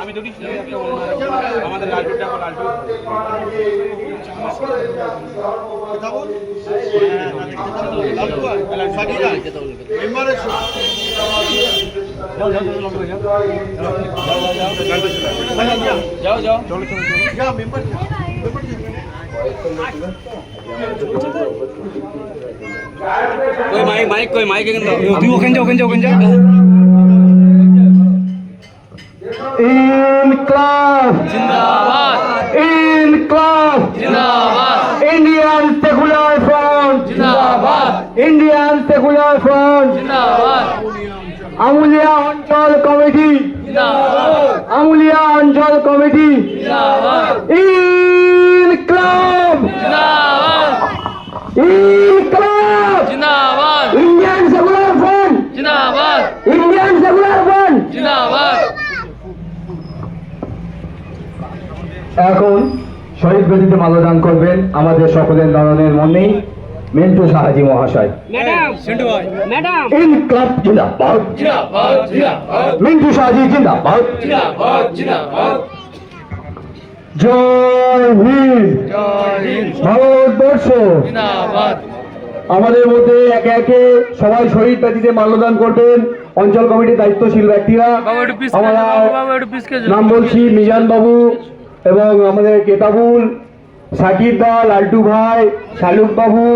আমি দুটি আমাদের লালটুটা লালটু যাও যাও চলো চলো চলো মেম্বার कोई माइक कोई माइक तू ओखन जा इनकलाब जिंदाबाद इनकलाब जिंदाबाद इंडियन सेकुलर फ्रंट जिंदाबाद इंडियन सेकुलर फ्रंट जिंदाबाद আমুলিয়া অঞ্চল কমিটি जिंदाबाद আমুলিয়া অঞ্চল কমিটি जिंदाबाद ইনকলাব जिंदाबाद ইনকলাব जिंदाबाद इंडियन सेकुलर फ्रंट जिंदाबाद इंडियन सेकुलर फ्रंट जिंदाबाद এখন শহীদ বেদিতে মাল্যদান করবেন আমাদের সকলের নয়নের মনেই মিন্টু সাহাজি মহাশয়। मैडम सिंधु भाई मैडम ইনকলাব জিন্দাবাদ जिंदाबाद जिंदाबाद মিন্টু সাহাজি জিন্দাবাদ जिंदाबाद जिंदाबाद জয় হিন্দ जय हिंद ভারতবর্ষ। जिंदाबाद আমাদের মধ্যে একে একে সবাই শহীদ বেদিতে মাল্যদান করবেন অঞ্চল কমিটির দায়িত্বশীল ব্যক্তিরা। আমরা নাম বলছি মিজান বাবু এবং আমাদের কেতাবুল, সাকিব দা, লালটু ভাই, শালুক বাবু,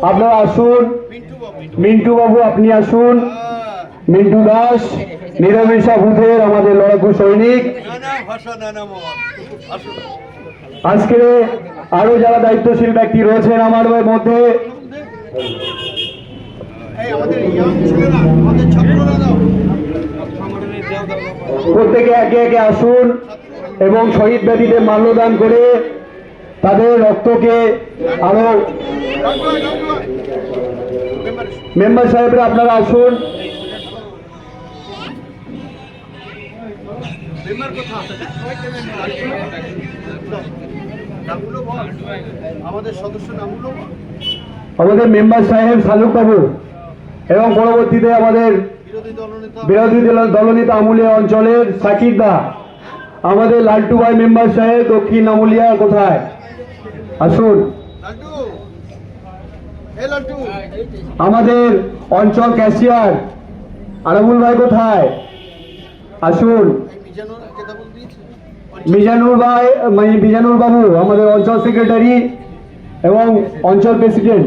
আপনারা আসুন। মিন্টু বাবু আপনি আসুন। মিন্টু দাস, নিরবিশা বুথের আমাদের লড়াকু সৈনিক। আজকে আরো যারা দায়িত্বশীল ব্যক্তি রয়েছেন আমার মধ্যে, প্রত্যেকে একে একে আসুন এবং শহীদ বেদিতে মাল্যদান করে তাদের রক্তকে আরো। মেম্বার সাহেবরা আপনারা আসুন। আমাদের মেম্বার সাহেব শালুক বাবু এবং পরবর্তীতে আমাদের বিরোধী দলনেতা আমুলিয়া অঞ্চলের সাকিব দা, আমাদের লালটু ভাই মেম্বার সাহেব দক্ষিণ আমুলিয়া কোথায় আসুন। আমাদের অঞ্চল ক্যাশিয়ার আরামুল ভাই কোথায় আসুন। মিজানুর ভাই, মিজানুর বাবু আমাদের অঞ্চল সেক্রেটারি এবং অঞ্চল প্রেসিডেন্ট।